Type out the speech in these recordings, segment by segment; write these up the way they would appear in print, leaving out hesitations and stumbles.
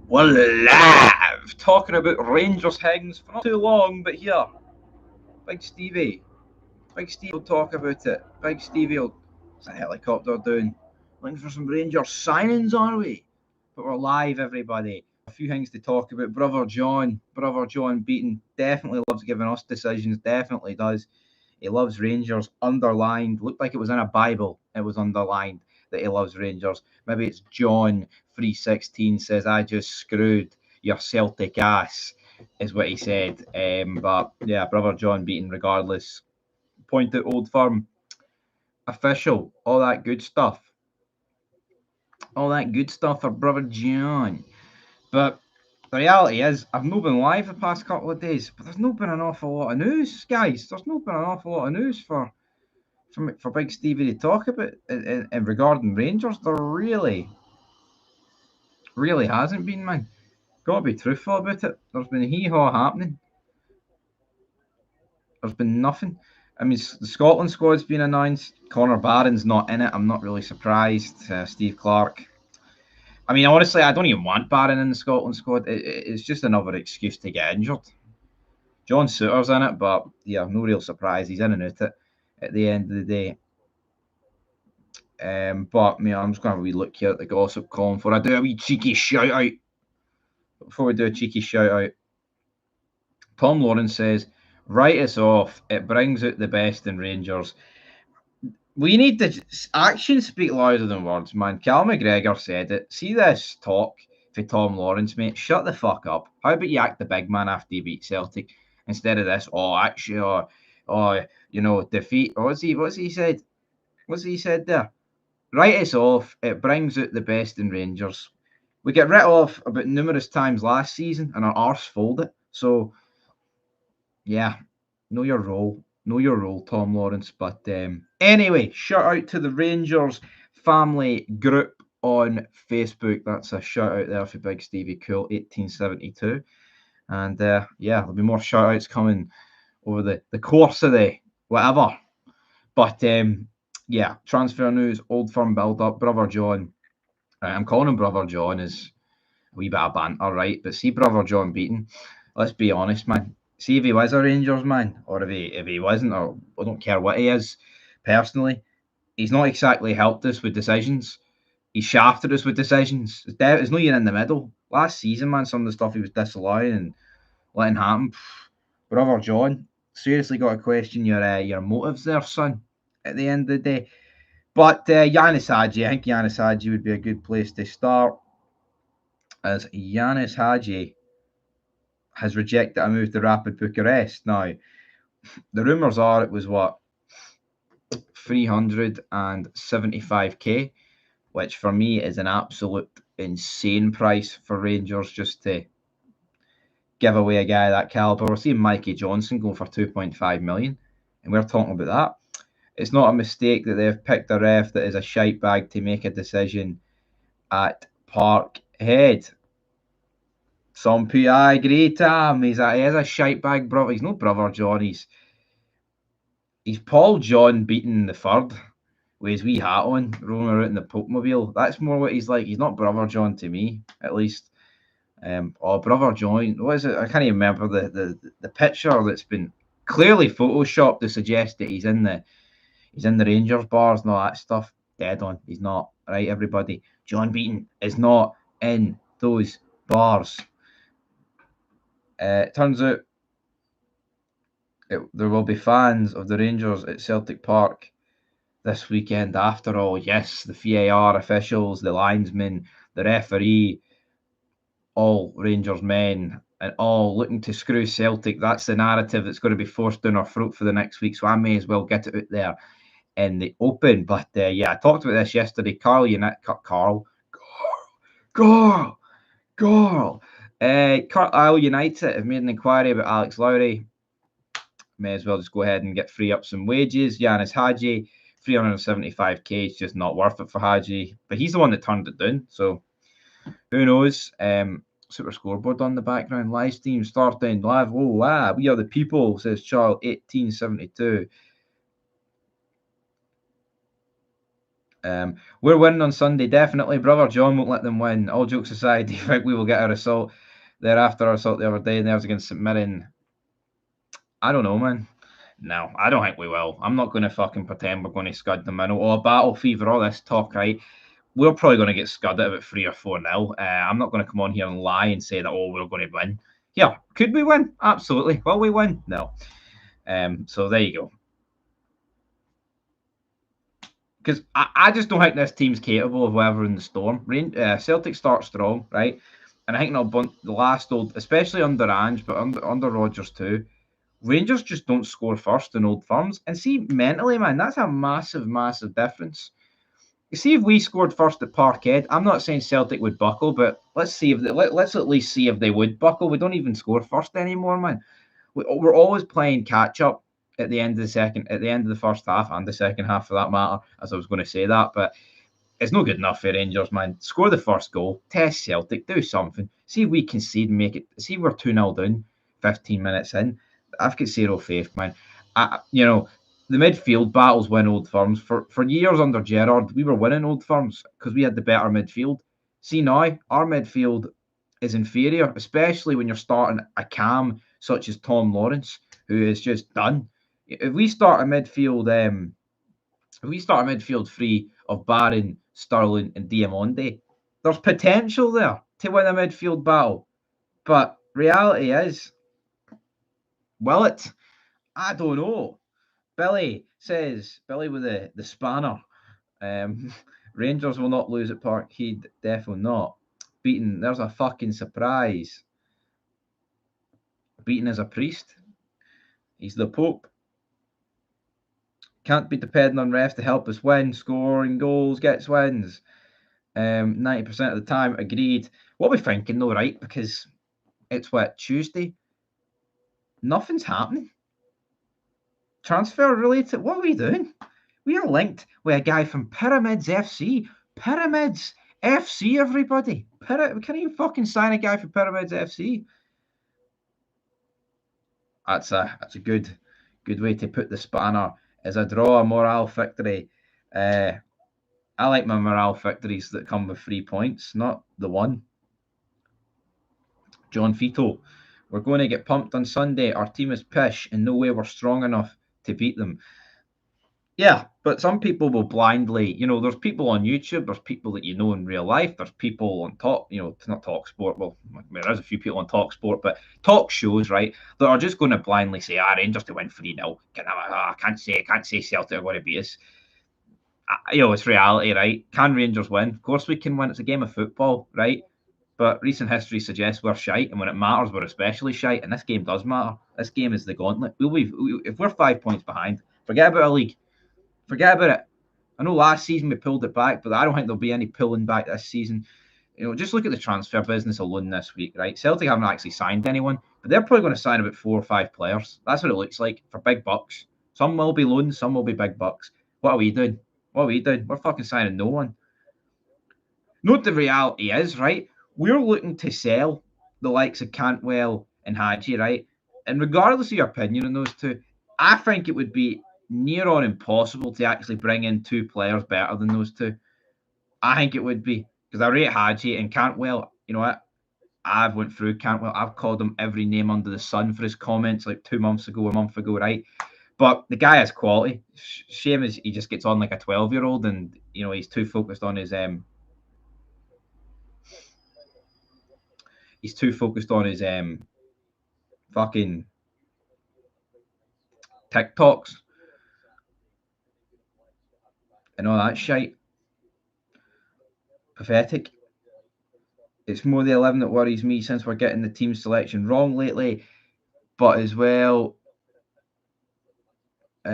We're live talking about Rangers Hings for not too long, but here, Big Stevie. Big Stevie will talk about it. Big Stevie will. It's a helicopter down. Looking for some Rangers signings, are we? But we're live, everybody. A few things to talk about. Brother John Beaton definitely loves giving us decisions, definitely does. He loves Rangers, underlined. Looked like it was in a Bible. It was underlined that he loves Rangers. Maybe it's John 3:16 says, "I just screwed your Celtic ass," is what he said. But yeah, Brother John Beaton, regardless. Point out Old Firm, official, all that good stuff. All that good stuff for Brother John. But the reality is, I've not been live the past couple of days, but there's not been an awful lot of news, guys. There's not been an awful lot of news for Big Stevie to talk about in regarding Rangers. There really hasn't been, man. Got to be truthful about it. There's been a hee-haw happening. There's been nothing. I mean, the Scotland squad's been announced. Connor Barron's not in it. I'm not really surprised. Steve Clark. I mean, honestly, I don't even want Barron in the Scotland squad. It's just another excuse to get injured. John Souttar's in it, but yeah, no real surprise. He's in and out it at the end of the day. But I'm just going to have a wee look here at the gossip column before I do a wee cheeky shout out. Before we do a cheeky shout out, Tom Lawrence says, "Write us off. It brings out the best in Rangers." We need the actions speak louder than words, man. Cal McGregor said it. See this talk for Tom Lawrence, mate. Shut the fuck up. How about you act the big man after you beat Celtic instead of this? Oh, actually, defeat. What's he said? What's he said there? Write us off. It brings out the best in Rangers. We get writ off about numerous times last season, and our arse folded. So, yeah, know your role. Know your role, Tom Lawrence. But anyway, shout out to the Rangers family group on Facebook. That's a shout out there for Big Stevie Cool 1872. And yeah, there'll be more shout outs coming over the course of the whatever. But yeah, transfer news, Old Firm build up, Brother John. I'm calling him Brother John as a wee bit of banter, right? But see, Brother John Beaton, let's be honest, man. See if he was a Rangers man, or if he wasn't, or I don't care what he is. Personally, he's not exactly helped us with decisions. He's shafted us with decisions. There's no even in the middle. Last season, man, some of the stuff he was disallowing and letting happen. Brother John, seriously got to question your motives there, son. At the end of the day, but Yanis Hagi, I think Yanis Hagi would be a good place to start, as Yanis Hagi has rejected a move to Rapid Bucharest. Now, the rumours are it was 375k, which for me is an absolute insane price for Rangers just to give away a guy that calibre. We're seeing Mikey Johnson go for 2.5 million, and we're talking about that. It's not a mistake that they've picked a ref that is a shite bag to make a decision at Parkhead. Some I agree, Tam. He is a shite bag, brother. He's no Brother John. He's Paul John Beaton the third with his wee hat on, rolling around in the Pope Mobile. That's more what he's like. He's not Brother John to me, at least. Brother John, what is it? I can't even remember the picture that's been clearly photoshopped to suggest that he's in the Rangers bars and all that stuff. Dead on. He's not. Right, everybody. John Beaton is not in those bars. Turns out there will be fans of the Rangers at Celtic Park this weekend after all. Yes, the VAR officials, the linesmen, the referee, all Rangers men, and all looking to screw Celtic. That's the narrative that's going to be forced down our throat for the next week, so I may as well get it out there in the open. But yeah, I talked about this yesterday. Carl United have made an inquiry about Alex Lowry. May as well just go ahead and get free up some wages. Yanis Hagi, 375k is just not worth it for Hagi, but he's the one that turned it down. So who knows? Super scoreboard on the background. Live stream starting live. Oh wow, we are the people, says Charles 1872. We're winning on Sunday, definitely. Brother John won't let them win. All jokes aside, do you think we will get our result thereafter? Our assault the other day, and theirs against St Mirren. I don't know, man. No, I don't think we will. I'm not going to fucking pretend we're going to scud them in. Or battle fever, all this talk, right? We're probably going to get scudded about 3 or 4-0. I'm not going to come on here and lie and say that, oh, we're going to win. Yeah, could we win? Absolutely. Will we win? No. So there you go. Because I just don't think this team's capable of weathering the storm. Celtic start strong, right? And I think they'll bunt the last old, especially under Ange, but under Rodgers too. Rangers just don't score first in Old Firms. And see, mentally, man, that's a massive, massive difference. You see, if we scored first at Parkhead, I'm not saying Celtic would buckle, but let's see if let's at least see if they would buckle. We don't even score first anymore, man. We're always playing catch up at the end of the first half and the second half for that matter. As I was going to say that, but it's no good enough for Rangers, man. Score the first goal, test Celtic, do something. See if we concede, make it. See if we're 2-0 down, 15 minutes in. I've got zero faith, man. The midfield battles win Old Firms. For years under Gerrard, we were winning Old Firms because we had the better midfield. See now, our midfield is inferior, especially when you're starting a cam such as Tom Lawrence, who is just done. If we start a midfield, free of Barron, Sterling, and Diamonde, there's potential there to win a midfield battle. But reality is, will it? I don't know. Billy with the spanner. Rangers will not lose at Parkhead, definitely not. Beaton, there's a fucking surprise. Beaton is a priest. He's the Pope. Can't be depending on refs to help us win. Scoring goals gets wins. 90% of the time, agreed. What are we thinking though, right? Because it's Tuesday? Nothing's happening. Transfer related. What are we doing? We are linked with a guy from Pyramids FC. Pyramids FC, everybody. Can you fucking sign a guy for Pyramids FC? That's a good way to put the spanner. As a draw, a morale victory. I like my morale victories that come with 3 points, not the one. John Fito, we're going to get pumped on Sunday. Our team is pish, and no way we're strong enough to beat them. Yeah, but some people will blindly, there's people on YouTube, there's people that you know in real life, there's people on not Talk Sport, well, there's a few people on Talk Sport, but talk shows, right, that are just going to blindly say, Rangers to win 3-0. I can't say Celtic are going to beat us. It's reality, right? Can Rangers win? Of course we can win. It's a game of football, right? But recent history suggests we're shite, and when it matters, we're especially shite, and this game does matter. This game is the gauntlet. If we're 5 points behind, forget about a league. Forget about it. I know last season we pulled it back, but I don't think there'll be any pulling back this season. Just look at the transfer business alone this week, right? Celtic haven't actually signed anyone, but they're probably going to sign about 4 or 5 players. That's what it looks like for big bucks. Some will be loans, some will be big bucks. What are we doing? We're fucking signing no one. Note the reality is, right? We're looking to sell the likes of Cantwell and Hagi, right? And regardless of your opinion on those two, I think it would be near on impossible to actually bring in 2 players better than those two. I think it would be because I rate Hagi and Cantwell. You know what? I've went through Cantwell. I've called him every name under the sun for his comments like 2 months ago, a month ago, right? But the guy has quality. Shame is he just gets on like a 12-year-old, and he's too focused on his fucking TikToks and all that shit. Pathetic. It's more the 11 that worries me since we're getting the team selection wrong lately. But as well, what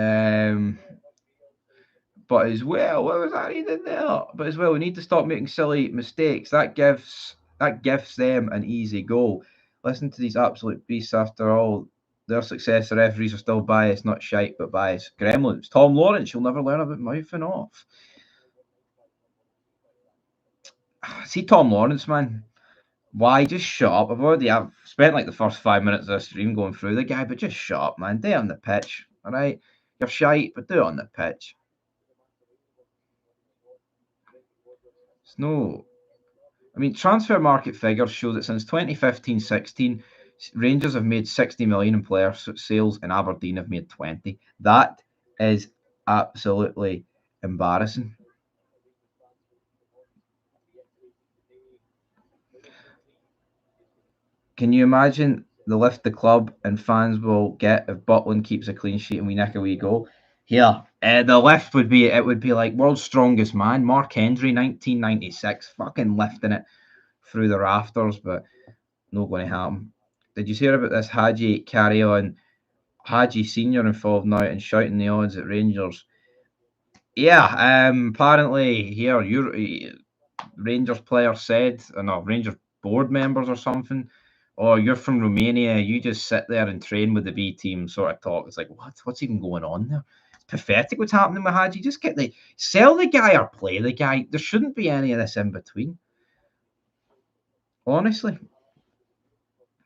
was I reading there? But as well, we need to stop making silly mistakes. That gives them an easy goal. Listen to these absolute beasts. After all, their success, the referees are still biased, not shite, but biased. Gremlins. Tom Lawrence, you'll never learn about mouthing off. See Tom Lawrence, man. Why? Just shut up. I've spent like the first 5 minutes of the stream going through the guy, but just shut up, man. Do it on the pitch, all right? You're shite, but do it on the pitch. It's no. I mean, transfer market figures show that since 2015-16, Rangers have made 60 million in player sales and Aberdeen have made 20. That is absolutely embarrassing. Can you imagine the lift the club and fans will get if Butland keeps a clean sheet and we nick a wee goal? Here, the lift would be like world's strongest man, Mark Hendry, 1996, fucking lifting it through the rafters, but not going to happen. Did you hear about this Hagi carry on? Hagi Senior involved now and shouting the odds at Rangers. Yeah, apparently here, Rangers players said, or no, Rangers board members or something, oh, you're from Romania, you just sit there and train with the B team sort of talk. It's like, what's even going on there? It's pathetic what's happening with Hagi. Just sell the guy or play the guy. There shouldn't be any of this in between. Honestly.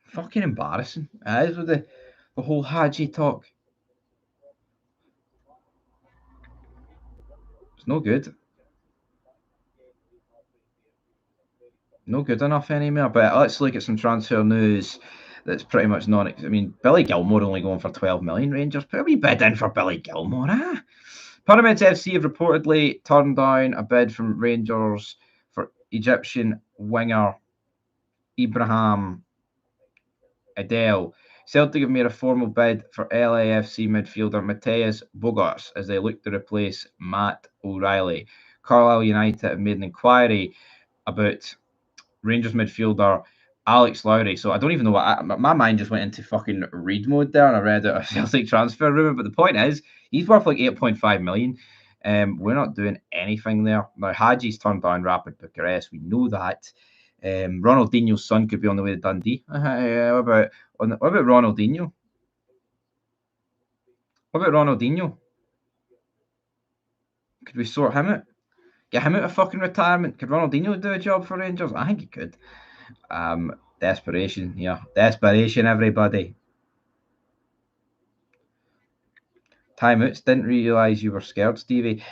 Fucking embarrassing. It is with the whole Hagi talk. It's no good. No good enough anymore. But let's look at some transfer news that's pretty much non. I mean, Billy Gilmore only going for 12 million. Rangers put a wee bid in for Billy Gilmore, ah. Pyramids FC have reportedly turned down a bid from Rangers for Egyptian winger Ibrahim Adel. Celtic have made a formal bid for LAFC midfielder Mateus Bogarts as they look to replace Matt O'Reilly. Carlisle United have made an inquiry about Rangers midfielder Alex Lowry. So I don't even know my mind just went into fucking read mode there, and I read a Celtic transfer rumour. But the point is, he's worth like 8.5 million. We're not doing anything there. Now, Hagi's turned down Rapid Bucharest. We know that. Ronaldinho's son could be on the way to Dundee. What about Ronaldinho? What about Ronaldinho? Could we sort him out? Get him out of fucking retirement? Could Ronaldinho do a job for Rangers? I think he could. Desperation, yeah. Desperation, everybody. Timeouts. Didn't realise you were scared, Stevie.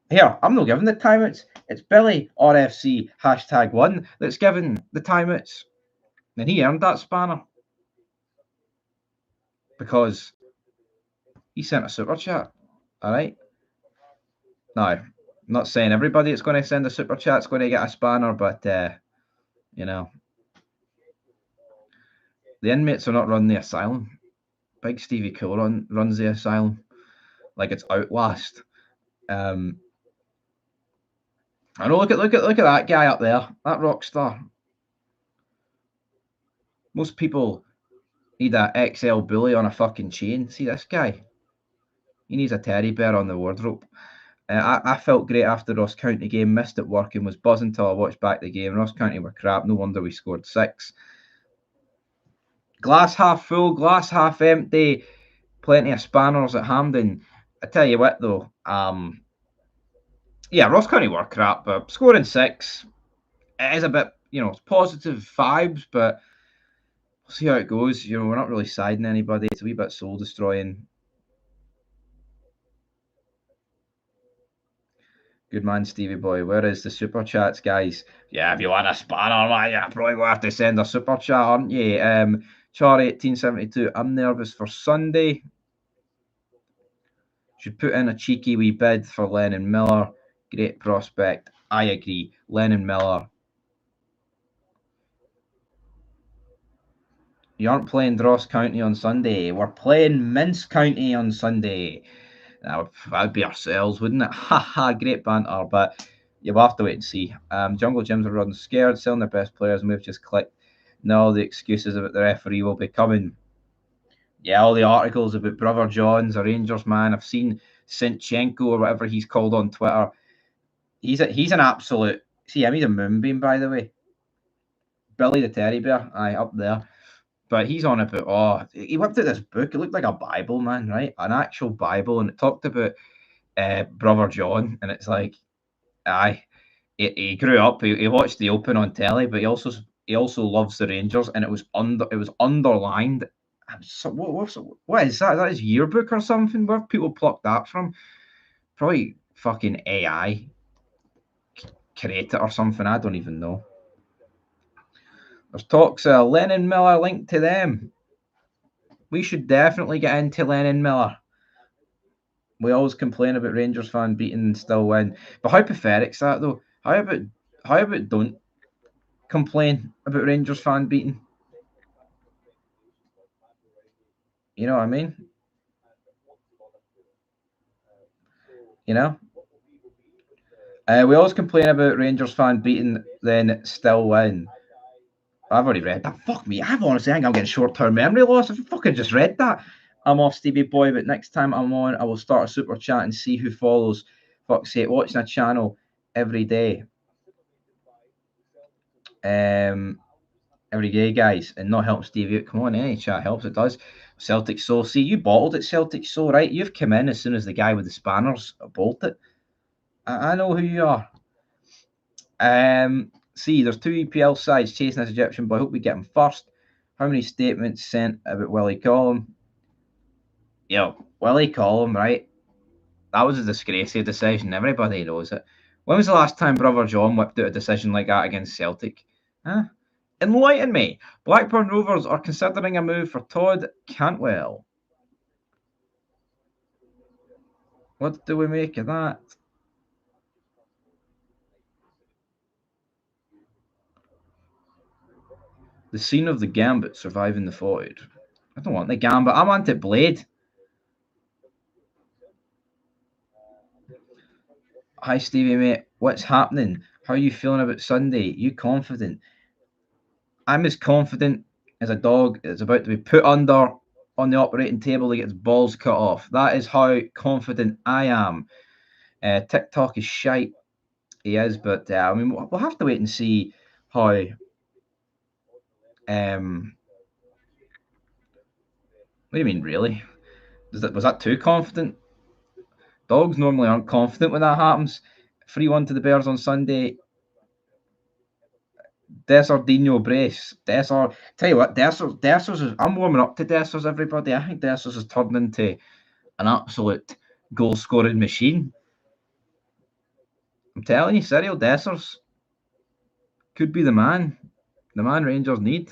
Here, I'm not giving the timeouts. It's Billy RFC #1 that's given the timeouts. And he earned that spanner. Because he sent a super chat. Alright? Now, I'm not saying everybody that's going to send a super chat's going to get a spanner, but you know. The inmates are not running the asylum. Big Stevie Cool runs the asylum. Like it's Outlast. I know. Look at that guy up there, that rock star. Most people need a XL bully on a fucking chain. See this guy? He needs a teddy bear on the wardrobe. I felt great after the Ross County game. Missed it work and was buzzing till I watched back the game. Ross County were crap. No wonder we scored 6. Glass half full, glass half empty. Plenty of spanners at Hampden. I tell you what, though. Yeah, Ross County were crap, but scoring 6, it is a bit, it's positive vibes, but we'll see how it goes. We're not really siding anybody. It's a wee bit soul destroying. Good man, Stevie boy. Where is the super chats, guys? Yeah, if you want a spanner, man, yeah, probably will have to send a super chat, aren't you? Char1872. I'm nervous for Sunday. Should put in a cheeky wee bid for Lennon Miller. Great prospect. I agree. Lennon Miller. You aren't playing Ross County on Sunday. We're playing Mince County on Sunday. That'd be ourselves, wouldn't it? Haha, great banter, but you'll have to wait and see. Jungle Gyms are running scared, selling their best players, and we've just clicked. No, the excuses about the referee will be coming. Yeah, all the articles about Brother John's a Rangers man. I've seen Sinchenko or whatever he's called on Twitter. He's an absolute. See him, he's a moonbeam, by the way. Billy the Teddy Bear, aye, up there. But he's on about, he whipped out this book. It looked like a Bible, man, right? An actual Bible. And it talked about Brother John. And it's like, aye, he grew up. He watched the Open on telly, but he also loves the Rangers. And it was underlined. So what is that? Is that his yearbook or something? Where people plucked that from? Probably fucking AI. create it or something. I don't even know. There's talks of Lennon Miller linked to them. We should definitely get into Lennon Miller. We always complain about Rangers fan beating and still win. But how pathetic's that though? How about don't complain about Rangers fan beating? You know what I mean? You know? We always complain about Rangers fan beating, then still win. I've already read that. Fuck me. I've honestly, I think I'm getting short-term memory loss. I've fucking just read that. I'm off Stevie Boy, but next time I'm on, I will start a super chat and see who follows. Fuck's sake, watching a channel every day. Every day, guys, and not help Stevie out. Come on, any chat helps, it does. Celtic Soul. See, you bottled it, Celtic Soul, right? You've come in as soon as the guy with the spanners bolted. I know who you are. See, there's 2 EPL sides chasing this Egyptian boy. Hope we get him first. How many statements sent about Willie Collum? Yo, Willie Collum, right? That was a disgraceful decision. Everybody knows it. When was the last time Brother John whipped out a decision like that against Celtic? Huh? Enlighten me. Blackburn Rovers are considering a move for Todd Cantwell. What do we make of that? The scene of the Gambit surviving the void. I don't want the Gambit. I want it Blade. Hi, Stevie, mate. What's happening? How are you feeling about Sunday? You confident? I'm as confident as a dog that's about to be put under on the operating table to get its balls cut off. That is how confident I am. TikTok is shite. He is, but I mean, we'll have to wait and see how. What do you mean, really? Was that too confident? Dogs normally aren't confident when that happens. 3-1 to the Bears on Sunday. Desordino brace. Tell you what, Dessers is. I'm warming up to Dessers, everybody. I think Dessers has turned into an absolute goal scoring machine. I'm telling you, Cyril Dessers could be the man Rangers need.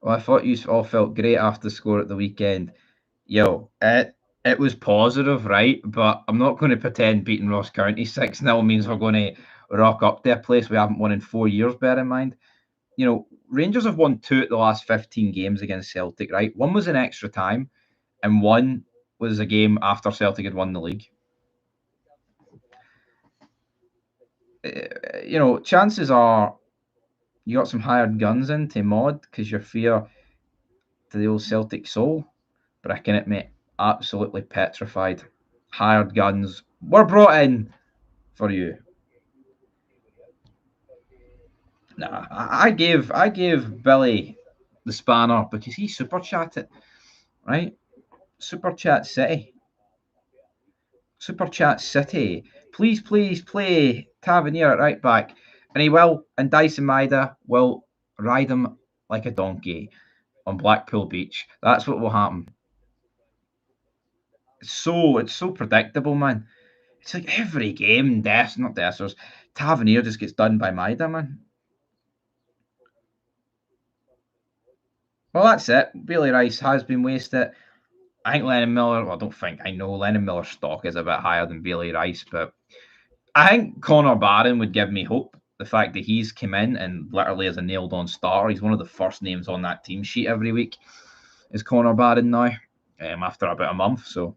Well, I thought you all felt great after the score at the weekend. Yo, it was positive, right? But I'm not going to pretend beating Ross County 6-0 means we're going to rock up to a place we haven't won in 4 years, bear in mind. You know, Rangers have won 2 at the last 15 games against Celtic, right? One was in extra time, and one was a game after Celtic had won the league. You know, chances are you got some hired guns in to mod because you're fear to the old Celtic soul. But I can admit, absolutely petrified. Hired guns were brought in for you. Nah, I gave Billy the spanner because he super chatted, right? Super Chat City. Super Chat City. Please play Tavernier at right back. And he will, and Dyson Maeda will ride him like a donkey on Blackpool Beach. That's what will happen. It's so predictable, man. It's like every game, Tavernier just gets done by Maeda, man. Well, that's it. Bailey Rice has been wasted. I think Lennon Miller, well, I know Lennon Miller's stock is a bit higher than Bailey Rice, but I think Connor Barron would give me hope. The fact that he's come in and literally is a nailed on starter. He's one of the first names on that team sheet every week. Is Connor Barron now, after about a month. So,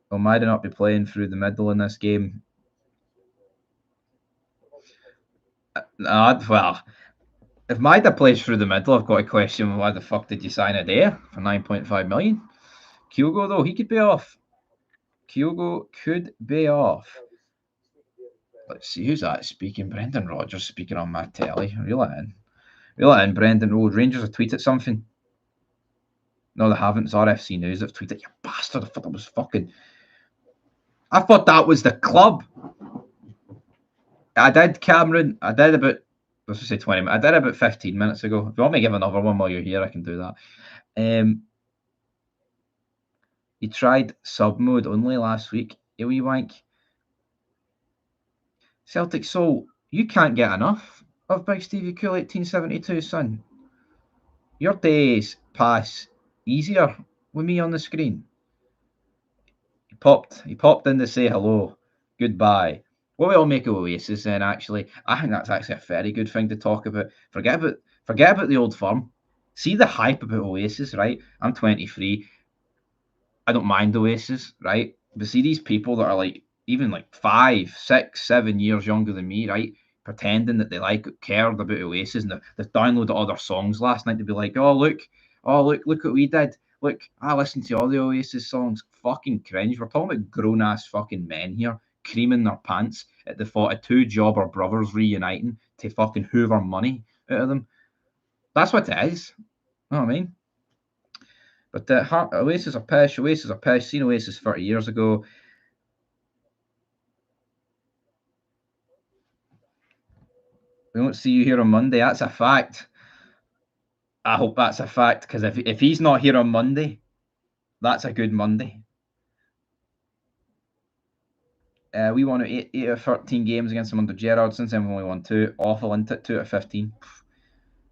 will Maeda not be playing through the middle in this game? Well, if Maeda plays through the middle, I've got to question why the fuck did you sign it there for 9.5 million? Kyogo, though, he could be off. Kyogo could be off. Let's see, who's that speaking? Brendan Rodgers speaking on my telly. Reel it in, Brendan. Oh, Rangers have tweeted something. No, they haven't. It's RFC News have tweeted. You bastard, I thought that was fucking... I thought that was the club. I did, Cameron. I did about... Let's just say 20 minutes. I did about 15 minutes ago. If you want me to give another one while you're here, I can do that. You tried sub mode only last week. You wee wank. Celtic Soul, you can't get enough of Big Stevie Cool 1872, son. Your days pass easier with me on the screen. He popped in to say hello, goodbye. What we all make of Oasis then, actually. I think that's actually a very good thing to talk about. Forget about the old firm. See the hype about Oasis, right? I'm 23. I don't mind Oasis, right? But see these people that are like even like 5, 6, 7 years younger than me, right? Pretending that they cared about Oasis and they've downloaded all their songs last night to be like, look what we did. Look, I listened to all the Oasis songs. Fucking cringe. We're talking about grown ass fucking men here, creaming their pants at the thought of two jobber brothers reuniting to fucking hoover money out of them. That's what it is. You know what I mean? But Oasis are pish. Oasis are pish. Seen Oasis 30 years ago. We won't see you here on Monday. That's a fact. I hope that's a fact because if he's not here on Monday, that's a good Monday. We won 8 out of 13 games against them under Gerrard. Since then, we only won 2. Awful, isn't it? 2 out of 15.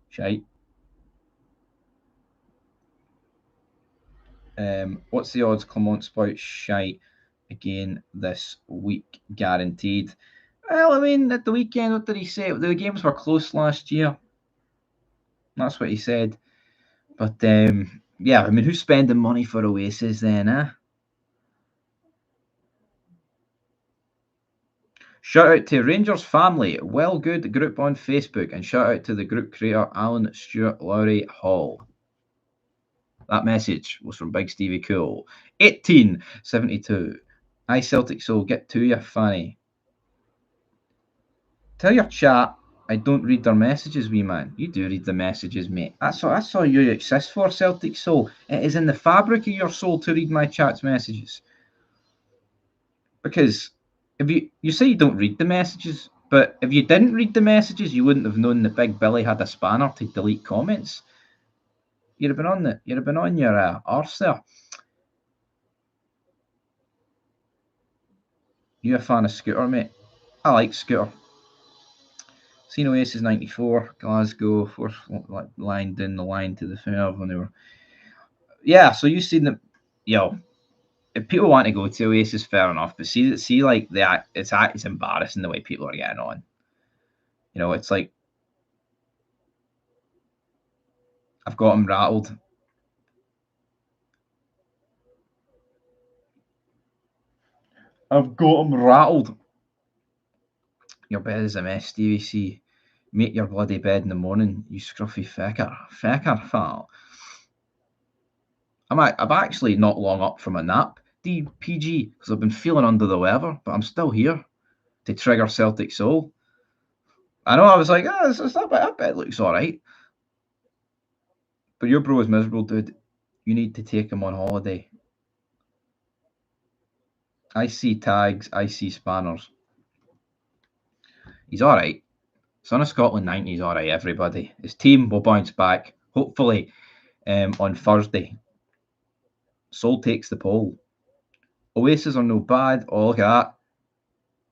Shite. What's the odds Clermont spout shite again this week? Guaranteed. Well, I mean, at the weekend, what did he say? The games were close last year. That's what he said. But yeah, I mean, who's spending money for Oasis then, eh? Shout out to Rangers family, well good group on Facebook, and shout out to the group creator Alan Stewart Lowry Hall. That message was from Big Stevie Cool, 1872. Hi Celtic Soul, get to you, Fanny. Tell your chat I don't read their messages, wee man. You do read the messages, mate. That's all you exist for, Celtic Soul. It is in the fabric of your soul to read my chat's messages. Because if you say you don't read the messages, but if you didn't read the messages, you wouldn't have known that Big Billy had a spanner to delete comments. You'd have been on your arse there. You a fan of Scooter, mate? I like Scooter. Seen Oasis 94, Glasgow, fourth line down the line to the fair when they were. Yeah, so you've seen them. Yo, if people want to go to Oasis, fair enough. But see, like it's embarrassing the way people are getting on. You know, it's like I've got them rattled. I've got them rattled. Your bed is a mess, Stevie C. Make your bloody bed in the morning, you scruffy fecker. Fecker, pal. I'm actually not long up from a nap, DPG, because I've been feeling under the weather, but I'm still here to trigger Celtic Soul. I know, I was like, that bed looks all right. But your bro is miserable, dude. You need to take him on holiday. I see tags, I see spanners. He's all right. Son of Scotland 90 is all right, everybody. His team will bounce back, hopefully, on Thursday. Soul takes the poll. Oasis are no bad. Oh, look at that.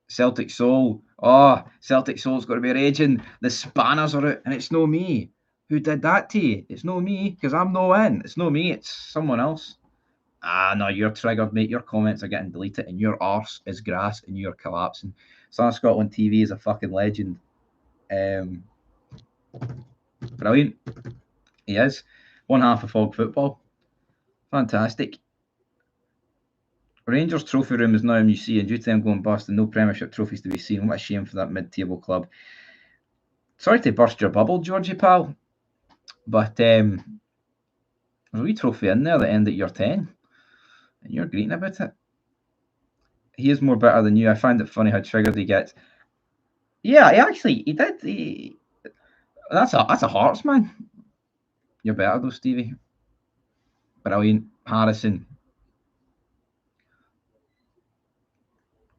Celtic Soul. Oh, Celtic Soul's got to be raging. The spanners are out, and it's no me. Who did that to you? It's no me, because I'm no in. It's no me, it's someone else. Ah, no, you're triggered, mate. Your comments are getting deleted, and your arse is grass, and you're collapsing. Son of Scotland TV is a fucking legend. Brilliant. He is. One half of Fog Football. Fantastic. Rangers trophy room is now a museum due to them going bust and no Premiership trophies to be seen. What a shame for that mid-table club. Sorry to burst your bubble, Georgie pal, but there's a wee trophy in there that ended at year 10, and you're greeting about it. He is more bitter than you. I find it funny how triggered he gets. Yeah, he did. That's a Hearts man. You're better though, Stevie. Brilliant. Harrison.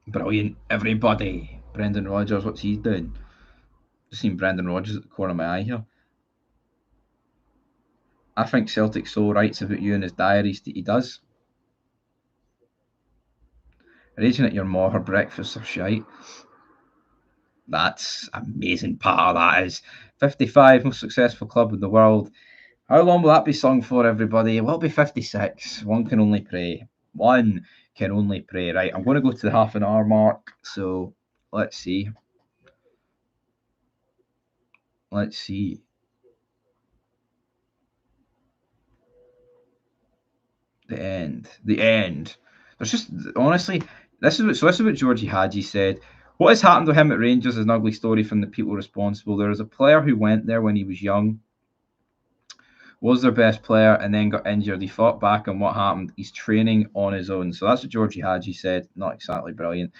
Brilliant. Everybody. Brendan Rodgers, what's he doing? Just seen Brendan Rodgers at the corner of my eye here. I think Celtic Soul writes about you in his diaries that he does. Raging at your ma, her breakfasts are shite. That's amazing part of that is 55 most successful club in the world. How long will that be sung for, everybody? Will it be 56? One can only pray. One can only pray. Right, I'm going to go to the half an hour mark. So let's see. Let's see. The end. The end. There's just honestly, this is what Georgie Hagi said. What has happened to him at Rangers is an ugly story from the people responsible. There is a player who went there when he was young, was their best player, and then got injured. He fought back, and what happened? He's training on his own. So that's what Georgie Hagi said. Not exactly brilliant.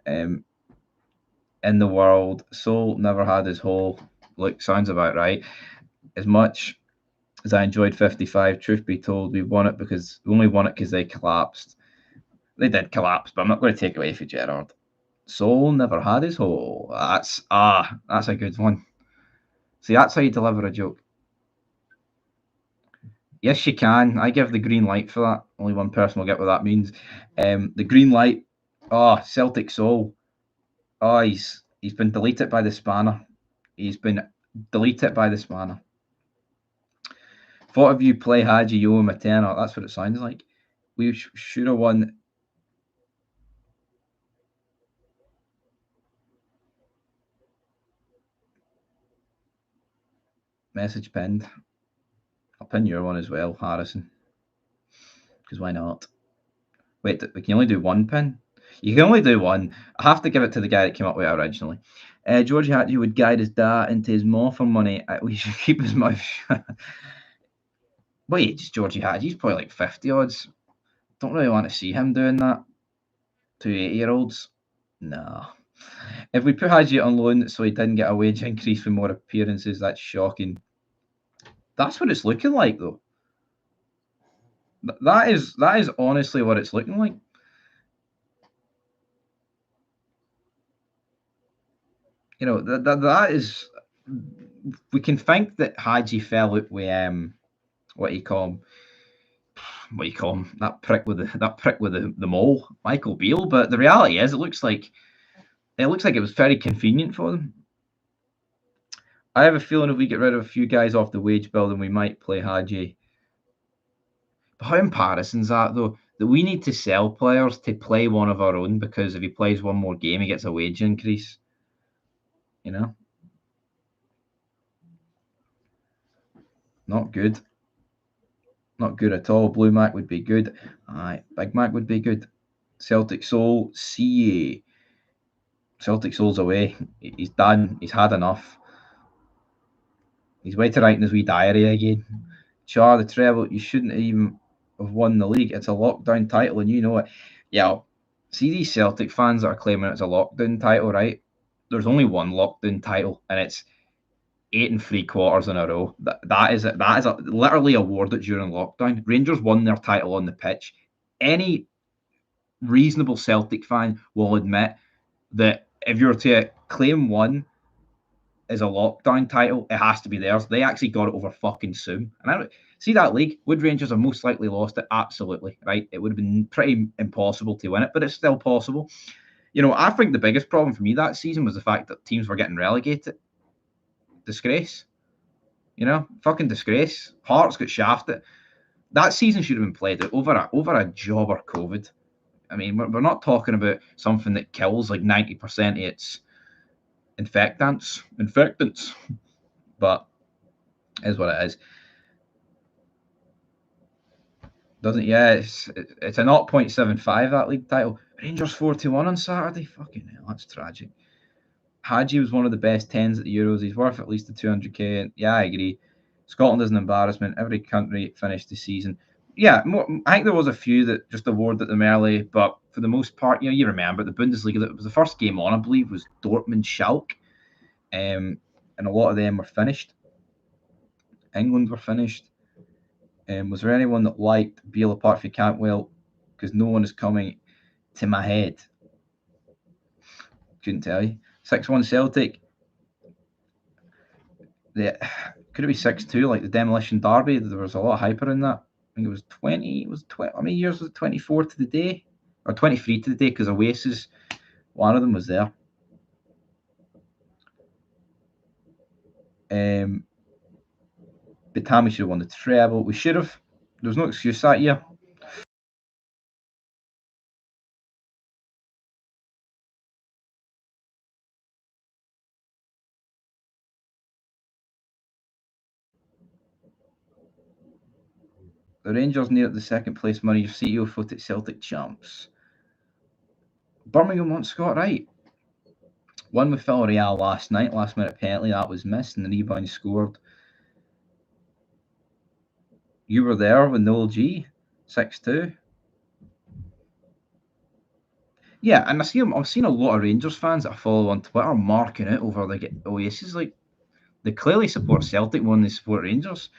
In the world, Soul never had his whole. Look, sounds about right. As much as I enjoyed 55, truth be told, we won it because we only won it because they collapsed. They did collapse, but I'm not going to take away from Gerrard. Soul never had his hole. That's a good one. See, that's how you deliver a joke. Yes, you can. I give the green light for that. Only one person will get what that means. The green light. Oh, Celtic Soul. Oh, he's been deleted by the spanner. He's been deleted by the spanner. Thought of you play Hagi Yo Materna. That's what it sounds like. We should have won. Message pinned. I'll pin your one as well, Harrison. Because why not? Wait, we can only do one pin? You can only do one. I have to give it to the guy that came up with it originally. Georgie Hagi would guide his dad into his morpher money. We should keep his mouth shut. Wait, it's Georgie Hagi. He's probably like 50 odds. Don't really want to see him doing that to 80-year-olds. No. If we put Hagi on loan so he didn't get a wage increase for more appearances, that's shocking. That's what it's looking like, though. That is honestly what it's looking like. You know, that is. We can think that Hagi fell out with what you call him, that prick with the mole, Michael Beale. But the reality is, it looks like it was very convenient for them. I have a feeling if we get rid of a few guys off the wage bill, then we might play Hagi. But how embarrassing is that, though? That we need to sell players to play one of our own because if he plays one more game, he gets a wage increase. You know? Not good. Not good at all. Blue Mac would be good. Aye, Big Mac would be good. Celtic Soul, CA. Celtic Soul's away. He's done. He's had enough. He's way to write in his wee diary again. Char, the treble, you shouldn't even have won the league. It's a lockdown title and you know it. Yeah, see these Celtic fans that are claiming it's a lockdown title, right? There's only one lockdown title and it's 8 3/4 in a row. That is literally awarded during lockdown. Rangers won their title on the pitch. Any reasonable Celtic fan will admit that if you were to claim one as a lockdown title, it has to be theirs. They actually got it over fucking soon. And I see that league. Would Rangers have most likely lost it? Absolutely, right? It would have been pretty impossible to win it, but it's still possible. You know, I think the biggest problem for me that season was the fact that teams were getting relegated. Disgrace. You know, fucking disgrace. Hearts got shafted. That season should have been played over a jobber COVID. I mean, we're not talking about something that kills like 90% of its infectants, but is what it is. Doesn't it's a 0.75 that league title. Rangers 4-1 on Saturday. Fucking hell, that's tragic. Hagi was one of the best 10s at the Euros. He's worth at least the 200k. Yeah, I agree. Scotland is an embarrassment. Every country finished the season. Yeah, I think there was a few that just awarded them early, but for the most part, you remember the Bundesliga. It was the first game on, I believe, was Dortmund Schalke, and a lot of them were finished. England were finished. Was there anyone that liked Beale apart from Cantwell? Because no one is coming to my head. Couldn't tell you. 6-1 Celtic. Could it be 6-2 like the Demolition Derby? There was a lot of hype in that. I think it was 20. How many years was it? 24 to the day or 23 to the day? Because Oasis, one of them was there. But Tammy should have won the treble. We should have. There's no excuse that year. The Rangers near the second place money. Your CEO footed Celtic champs. Birmingham wants Scott Wright. Won with Villarreal last night, last minute penalty, that was missed, and the rebound scored. You were there with Noel G, 6-2. Yeah, and I've seen a lot of Rangers fans that I follow on Twitter marking it over like Oasis. Like, they clearly support Celtic more than they support Rangers.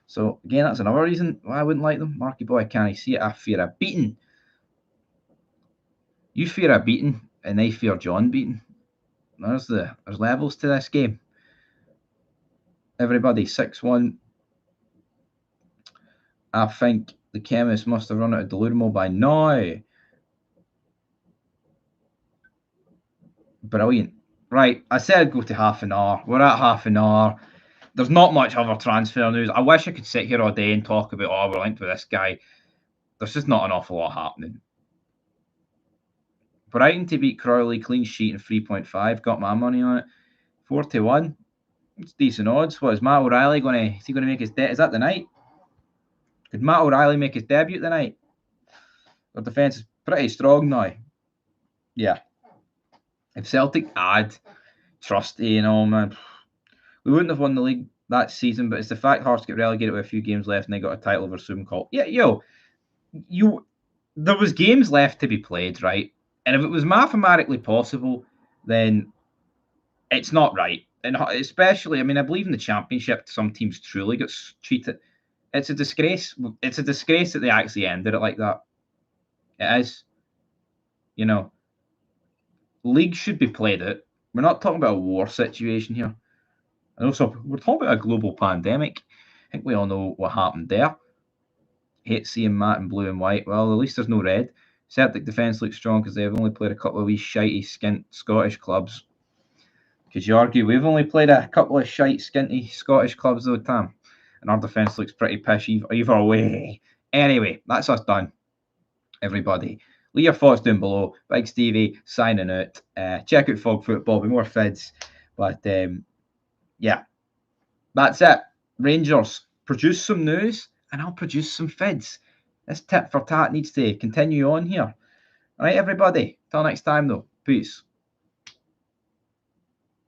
So again, that's another reason why I wouldn't like them. Marky boy, can I see it? I fear a beating. You fear a beating, and I fear John Beaton. There's levels to this game. Everybody, 6-1. I think the chemist must have run out of Deludimo by now. Brilliant. Right, I said I'd go to half an hour. We're at half an hour. There's not much other transfer news. I wish I could sit here all day and talk about, oh, we're linked with this guy. There's just not an awful lot happening. Brighton to beat Crawley, clean sheet and 3.5. Got my money on it. 4-1. It's decent odds. What is Matt O'Reilly going to? Is he going to make his is that the night? Could Matt O'Reilly make his debut tonight? Their defence is pretty strong now. Yeah. If Celtic add Trusty, man, we wouldn't have won the league that season, but it's the fact Hearts get relegated with a few games left and they got a title over Subcall. Yeah, there was games left to be played, right? And if it was mathematically possible, then it's not right. And especially, I believe in the Championship, some teams truly get treated. It's a disgrace. It's a disgrace that they actually ended it like that. It is. League should be played out. We're not talking about a war situation here. And also, we're talking about a global pandemic. I think we all know what happened there. Hate seeing Matt in blue and white. Well, at least there's no red. Celtic defence looks strong because they've only played a couple of wee shitey, skint Scottish clubs. Could you argue we've only played a couple of shite, skinty Scottish clubs though, Tam? And our defence looks pretty pish either way. Anyway, that's us done. Everybody. Leave your thoughts down below. Big Stevie signing out. Check out Fog Football. Be more fids. But yeah, that's it. Rangers, produce some news and I'll produce some fids. This tit for tat needs to continue on here. All right, everybody. Till next time, though. Peace.